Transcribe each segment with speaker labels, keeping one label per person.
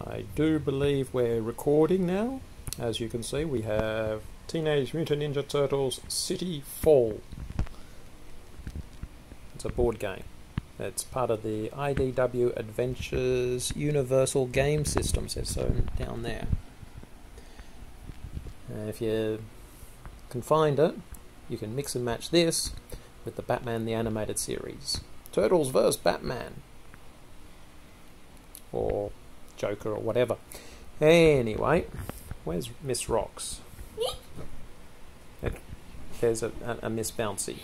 Speaker 1: I do believe we're recording now. As you can see, we have Teenage Mutant Ninja Turtles City Fall. It's a board game. It's part of the IDW Adventures Universal Game System, says so down there. If you can find it, you can mix and match this with the Batman the Animated Series. Turtles vs. Batman. Or Joker or whatever. Anyway, where's Miss Rocks? There's a Miss Bouncy.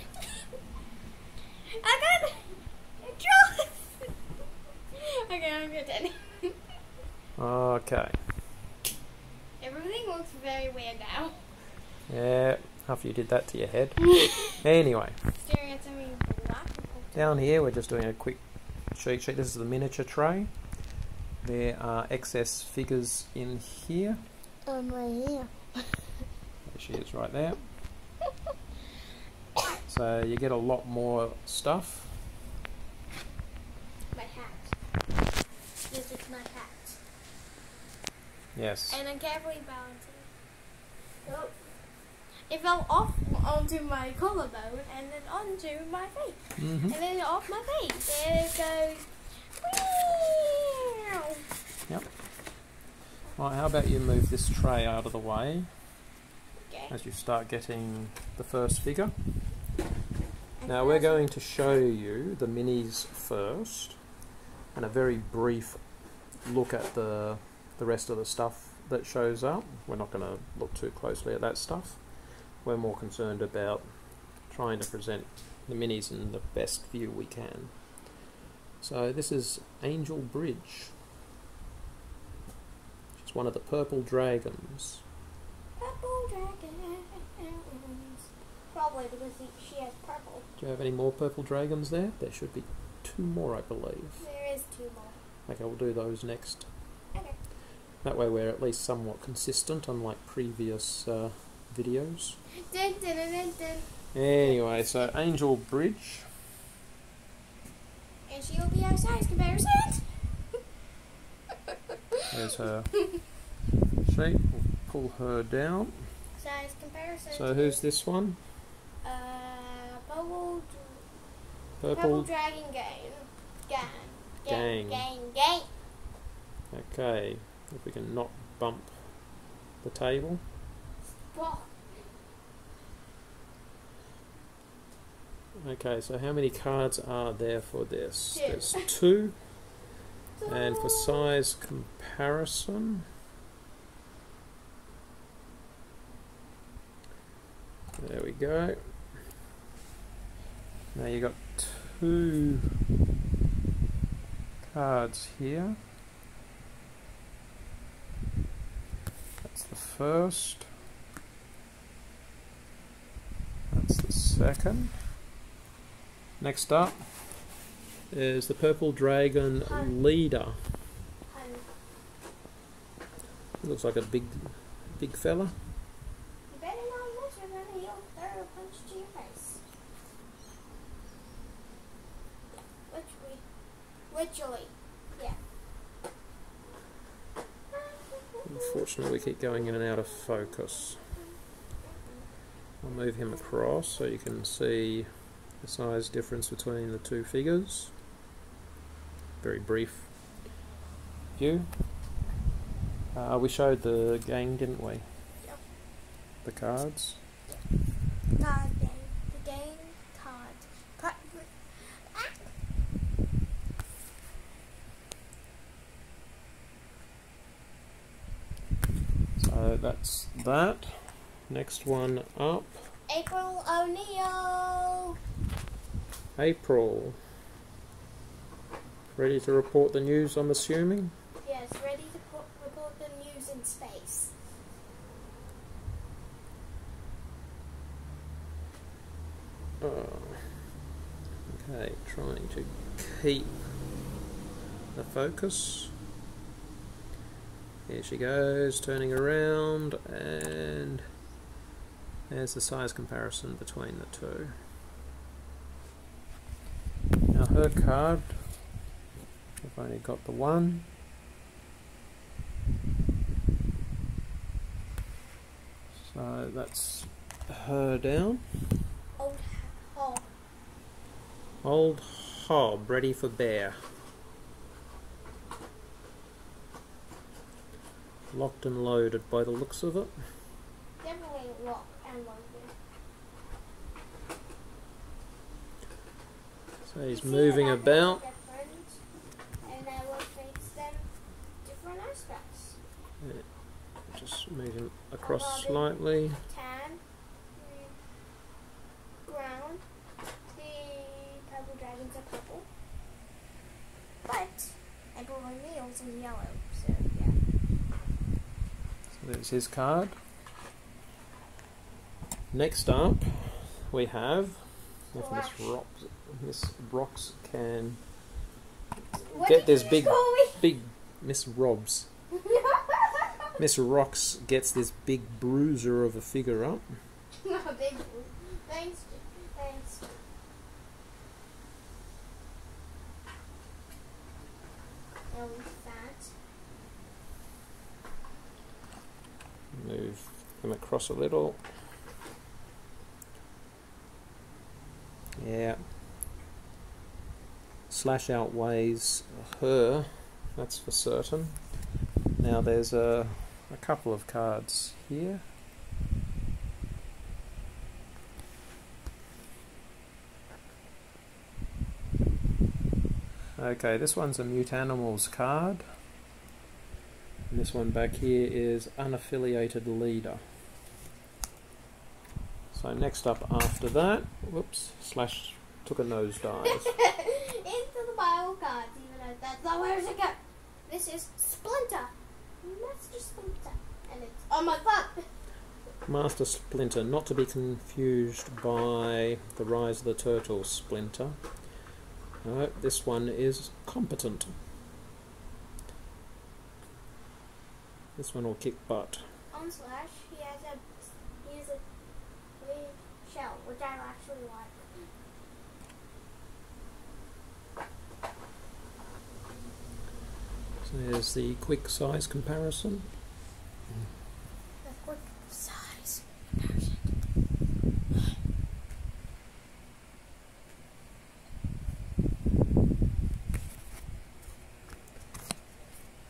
Speaker 2: I got it! Okay, I'm pretending.
Speaker 1: Okay.
Speaker 2: Everything looks very weird now.
Speaker 1: Yeah, after you did that to your head. Anyway,
Speaker 2: Staring at something black.
Speaker 1: down here we're just doing a quick cheat sheet. This is the miniature tray. There are excess figures in here.
Speaker 2: Right here.
Speaker 1: There she is right there. So you get a lot more stuff.
Speaker 2: My hat. This is my hat.
Speaker 1: Yes.
Speaker 2: And I'm carefully balancing. Oh. It fell off onto my collarbone and then onto my face.
Speaker 1: Mm-hmm.
Speaker 2: And then off my face. And it goes.
Speaker 1: Yep. Right, how about you move this tray out of the way
Speaker 2: Okay.
Speaker 1: as you start getting the first figure. Now we're going to show you the minis first and a very brief look at the rest of the stuff that shows up. We're not going to look too closely at that stuff. We're more concerned about trying to present the minis in the best view we can. So this is Angel Bridge. She's one of the purple dragons.
Speaker 2: Purple dragons. Probably because she has purple.
Speaker 1: Do you have any more purple dragons there? There should be 2 more, I believe.
Speaker 2: There is 2 more.
Speaker 1: Okay, we'll do those next.
Speaker 2: Okay.
Speaker 1: That way we're at least somewhat consistent, unlike previous videos.
Speaker 2: Dun, dun, dun, dun, dun.
Speaker 1: Anyway, so Angel Bridge.
Speaker 2: And she'll be our size comparison.
Speaker 1: There's her sheet. We'll pull her down.
Speaker 2: Size comparison.
Speaker 1: So who's this one?
Speaker 2: Purple Dragon Gang. Gang.
Speaker 1: Okay, if we can not bump the table.
Speaker 2: Whoa.
Speaker 1: Okay, so how many cards are there for this?
Speaker 2: 2.
Speaker 1: There's 2. And for size comparison, there we go. Now you got 2 cards here. That's the first. That's the second. Next up is the Purple Dragon Leader. Looks like a big fella.
Speaker 2: You better not mess with him, he'll throw a punch to your face. Literally. Yeah.
Speaker 1: Unfortunately, we keep going in and out of focus. I'll move him across so you can see the size difference between the 2 figures. Very brief view. We showed the gang, didn't we?
Speaker 2: Yep.
Speaker 1: The cards.
Speaker 2: Card game. The game card.
Speaker 1: So that's that. Next one up.
Speaker 2: April ONeil.
Speaker 1: April. Ready to report the news, I'm assuming?
Speaker 2: Yes, ready to report the news in space.
Speaker 1: Okay, trying to keep the focus. Here she goes, turning around, and there's the size comparison between the 2. Now her card, I've only got the one. So that's her down.
Speaker 2: Old Hob.
Speaker 1: Old Hob, ready for bear. Locked and loaded by the looks of it.
Speaker 2: Definitely locked and loaded.
Speaker 1: So he's moving about.
Speaker 2: And that what makes them different aspects.
Speaker 1: Yeah. Just move him across slightly.
Speaker 2: Tan, brown. The purple dragons are purple. But I believe ONeil's is yellow, so yeah.
Speaker 1: So there's his card. Next up, we have, if Miss Rocks can get this big Miss Robs. Miss Rocks gets this big bruiser of a figure up.
Speaker 2: Big, thanks.
Speaker 1: Move him across a little. Yeah. Slash outweighs her, that's for certain. Now there's a couple of cards here. Okay, this one's a Mute Animals card. And this one back here is Unaffiliated Leader. So next up after that, whoops, Slash took a nosedive.
Speaker 2: Into the pile of cards, even though that's not where it go. This is Splinter. Master Splinter. And it's on my butt.
Speaker 1: Master Splinter, not to be confused by the Rise of the Turtles Splinter. No, this one is Competent. This one will kick butt.
Speaker 2: On Slash, he has a weird shell, which I actually like.
Speaker 1: So there's the quick size comparison.
Speaker 2: The quick size comparison.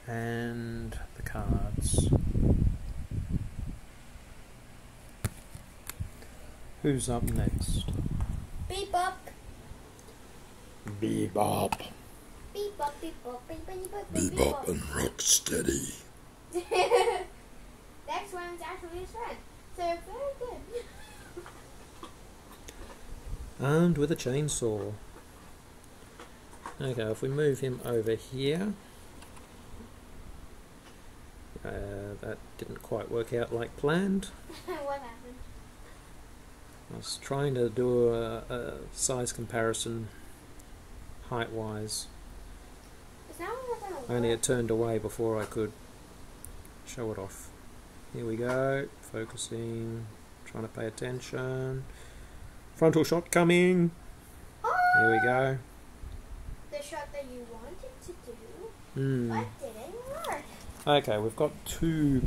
Speaker 1: And the cards. Who's up next?
Speaker 2: Bebop.
Speaker 1: Bebop.
Speaker 2: Bebop, Bebop, Bebop,
Speaker 3: Bebop and Rocksteady.
Speaker 2: Next one's actually his friend. So very good.
Speaker 1: And with a chainsaw. Okay, if we move him over here. That didn't quite work out like planned.
Speaker 2: What happened?
Speaker 1: I was trying to do a size comparison height-wise.
Speaker 2: Is that what we're gonna
Speaker 1: Only it turned away before I could show it off. Here we go, focusing, trying to pay attention. Frontal shot coming. Here we go.
Speaker 2: The shot that you wanted to do,
Speaker 1: Hmm.
Speaker 2: but didn't work.
Speaker 1: Okay, we've got two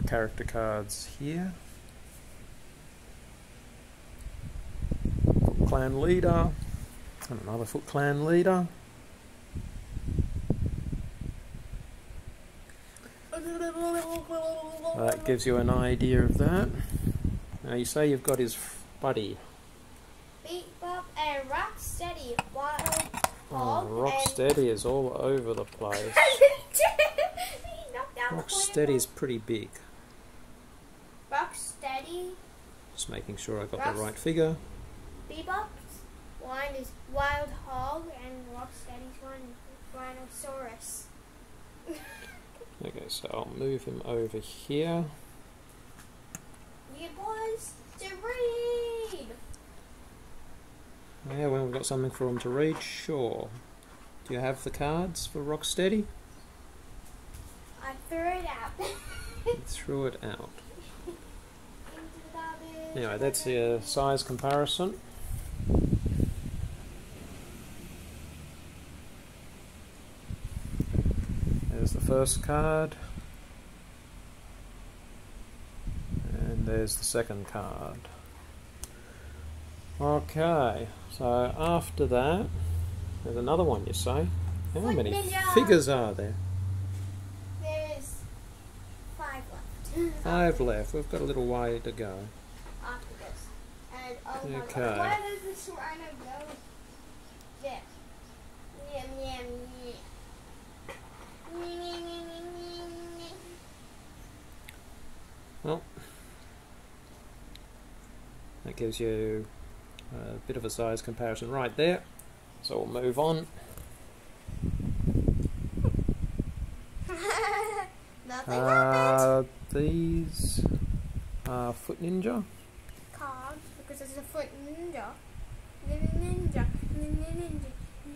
Speaker 1: character cards here. Foot Clan Leader and another Foot Clan Leader. That gives you an idea of that. Now you say you've got his buddy.
Speaker 2: Bebop and Rocksteady. Wild
Speaker 1: Oh, Rocksteady is all over the place. Rocksteady's pretty big.
Speaker 2: Rocksteady.
Speaker 1: Just making sure I got the right figure.
Speaker 2: Bebop's one is Wild Hog and Rocksteady's one is Rhinoceros.
Speaker 1: Okay, so I'll move him over here.
Speaker 2: You boys to read.
Speaker 1: Yeah, well, we've got something for him to read, sure. Do you have the cards for Rocksteady?
Speaker 2: I threw it out.
Speaker 1: You threw it out.
Speaker 2: Into the garbage.
Speaker 1: Anyway, that's the size comparison. There's the first card. And And there's the second card. Okay, so after that, there's another one, you say? How
Speaker 2: Foot
Speaker 1: many
Speaker 2: Ninja.
Speaker 1: figures are there?
Speaker 2: There's 5 left.
Speaker 1: 5 left. We've got a little way to go.
Speaker 2: After this. And oh my
Speaker 1: Okay.
Speaker 2: god, where does this rhino go? There. Yum, yum, yum.
Speaker 1: Well, that gives you a bit of a size comparison right there. So we'll move on.
Speaker 2: Nothing happened.
Speaker 1: These are Foot Ninja.
Speaker 2: Cards, because it's a foot ninja. Ninja.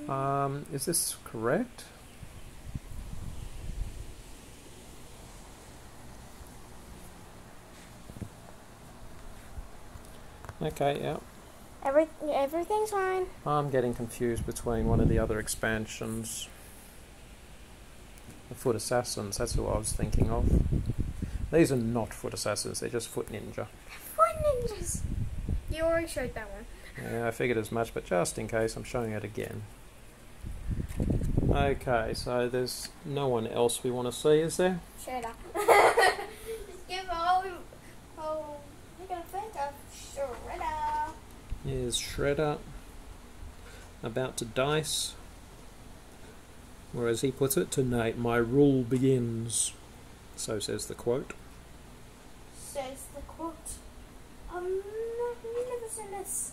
Speaker 2: Ninja.
Speaker 1: Is this correct? Okay, yeah.
Speaker 2: Everything's fine.
Speaker 1: I'm getting confused between one of the other expansions. The Foot Assassins, that's who I was thinking of. These are not Foot Assassins, they're just Foot Ninja.
Speaker 2: Foot ninjas. You already showed that one.
Speaker 1: Yeah, I figured as much, but just in case, I'm showing it again. Okay, so there's no one else we want to see, is there?
Speaker 2: Shut up. Just give all. You're gonna think of Shredder.
Speaker 1: Here's Shredder, about to dice. Or as he puts it, tonight my rule begins. So says the quote.
Speaker 2: Says the quote. You never seen this.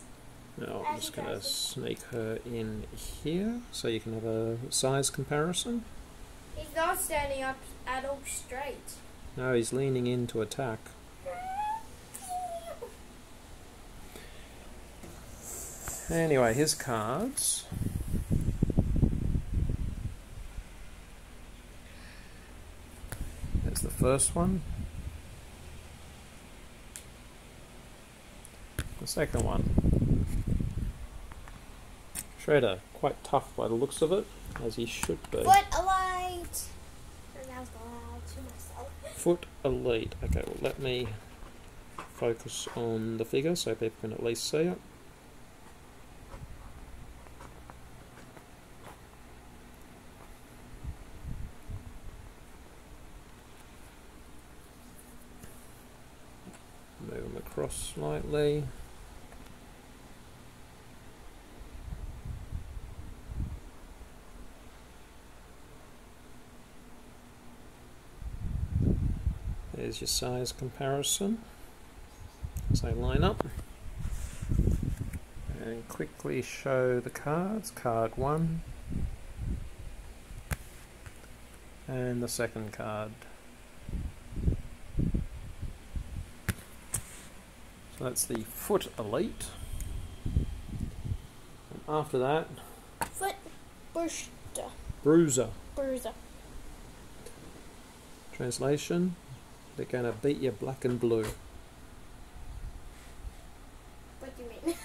Speaker 1: Now I'm just going to sneak her in here so you can have a size comparison.
Speaker 2: He's not standing up at all straight.
Speaker 1: No, he's leaning in to attack. Anyway, his cards. There's the first one. The second one. Shredder, quite tough by the looks of it, as he should be.
Speaker 2: Foot Elite! And that was loud to myself.
Speaker 1: Foot Elite. Okay, well let me focus on the figure so people can at least see it. Move them across slightly. There's your size comparison. So line up. And quickly show the cards. Card 1. And the second card. So that's the Foot Elite. And after that,
Speaker 2: Foot
Speaker 1: Bruiser
Speaker 2: Bruiser.
Speaker 1: Translation. They're going to beat you black and blue.
Speaker 2: What do you mean?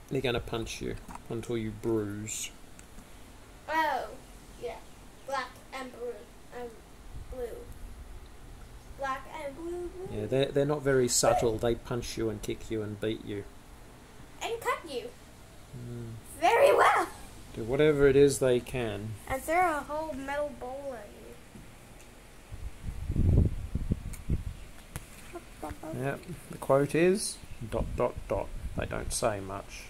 Speaker 1: They're going to punch you until you bruise.
Speaker 2: Oh, yeah. Black and blue. Black and blue.
Speaker 1: Yeah, they're not very subtle. They punch you and kick you and beat you.
Speaker 2: And cut you. Very well.
Speaker 1: Do whatever it is they can.
Speaker 2: And throw a whole metal bowl at you.
Speaker 1: Yep, the quote is ... They don't say much.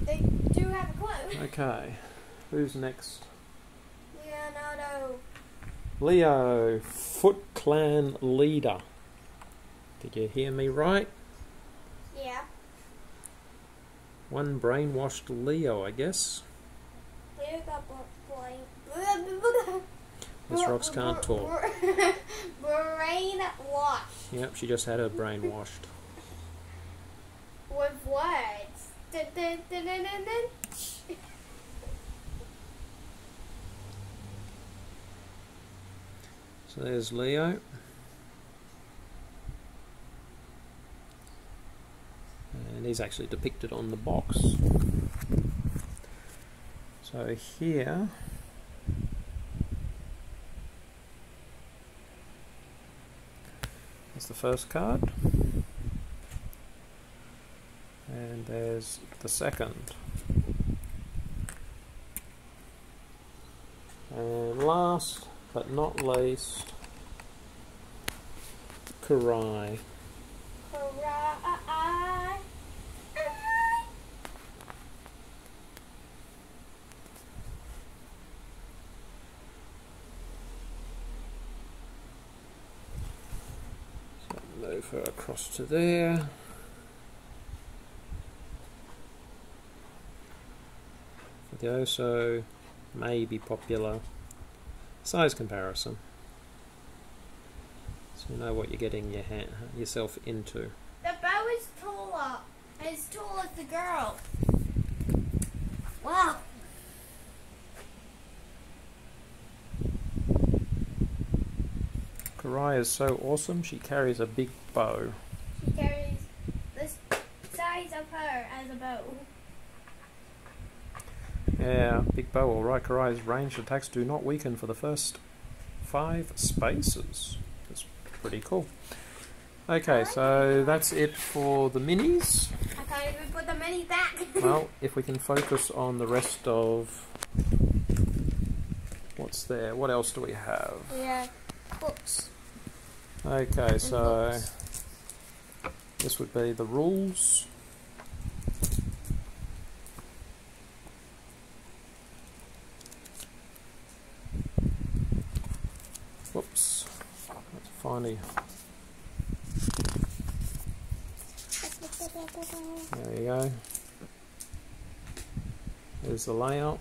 Speaker 2: They do have a quote.
Speaker 1: Okay, who's next?
Speaker 2: Leonardo.
Speaker 1: Leo, Foot Clan leader. Did you hear me right?
Speaker 2: Yeah.
Speaker 1: One brainwashed Leo, I guess.
Speaker 2: Leo got blind.
Speaker 1: Miss Rocks can't talk.
Speaker 2: Brainwashed.
Speaker 1: Yep, she just had her brain washed.
Speaker 2: With words. Dun, dun, dun, dun, dun, dun.
Speaker 1: So there's Leo. And he's actually depicted on the box. So here There's the first card. And there's the second. And last but not least, Karai.
Speaker 2: Karai.
Speaker 1: So move her across to there. For the also maybe popular size comparison, so you know what you're getting yourself into.
Speaker 2: The bow is taller. As tall as the girl. Wow.
Speaker 1: Karai is so awesome, she carries a big bow.
Speaker 2: She carries the size of her as a bow.
Speaker 1: Yeah, big bow, alright. Karai's ranged attacks do not weaken for the first 5 spaces. That's pretty cool. Okay, so that's it for the minis.
Speaker 2: I can't even put the mini back.
Speaker 1: Well, if we can focus on the rest of what's there, what else do we have?
Speaker 2: Yeah, books.
Speaker 1: Okay, so this would be the rules. Whoops, that's funny. There you go. There's the layout.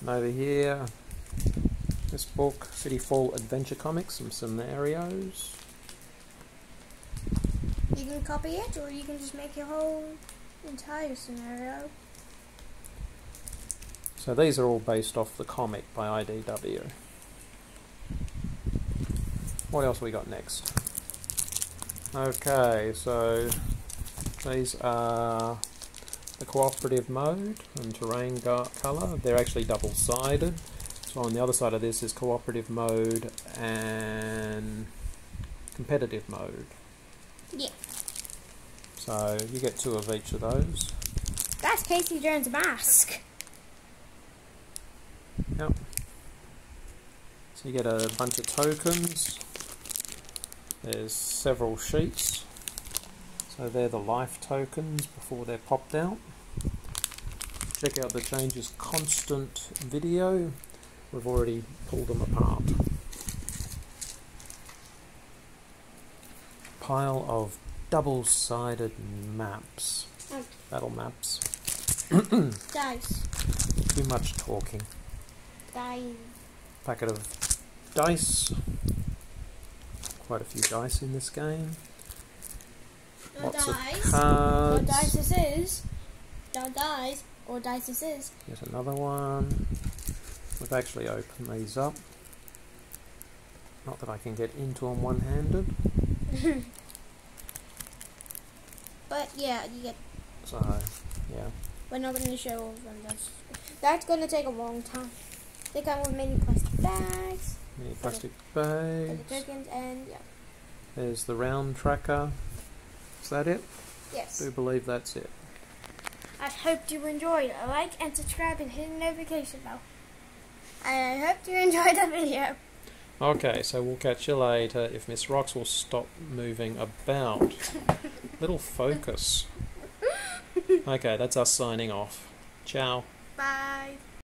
Speaker 1: And over here, this book, City Fall Adventure Comics, some scenarios.
Speaker 2: You can copy it, or you can just make your whole entire scenario.
Speaker 1: So these are all based off the comic by IDW. What else we got next? Okay, so these are the cooperative mode and terrain colour. They're actually double-sided. So on the other side of this is cooperative mode and competitive mode.
Speaker 2: Yeah.
Speaker 1: So you get 2 of each of those.
Speaker 2: That's Casey Jones' mask.
Speaker 1: Yep. So you get a bunch of tokens. There's several sheets. So they're the life tokens before they're popped out. Check out the changes constant video. We've already pulled them apart. Pile of double-sided maps. Battle maps.
Speaker 2: Dice.
Speaker 1: Too much talking.
Speaker 2: Dice.
Speaker 1: Packet of dice. Quite a few dice in this game.
Speaker 2: No
Speaker 1: Lots
Speaker 2: dice.
Speaker 1: of cards.
Speaker 2: No dice this is. No dice. Or dice this is.
Speaker 1: Here's another one. We've actually opened these up. Not that I can get into them one-handed.
Speaker 2: But yeah, you get.
Speaker 1: So, yeah.
Speaker 2: We're not going to show all of them. That's going to take a long time. They come with mini plastic bags.
Speaker 1: Mini plastic
Speaker 2: For
Speaker 1: bags.
Speaker 2: the tokens and yeah.
Speaker 1: There's the round tracker. Is that it?
Speaker 2: Yes.
Speaker 1: I do believe that's it.
Speaker 2: I hope you enjoyed. Like and subscribe and hit the notification bell. I hope you enjoyed the video.
Speaker 1: Okay, so we'll catch you later if Miss Rocks will stop moving about. Little focus. Okay, that's us signing off. Ciao.
Speaker 2: Bye.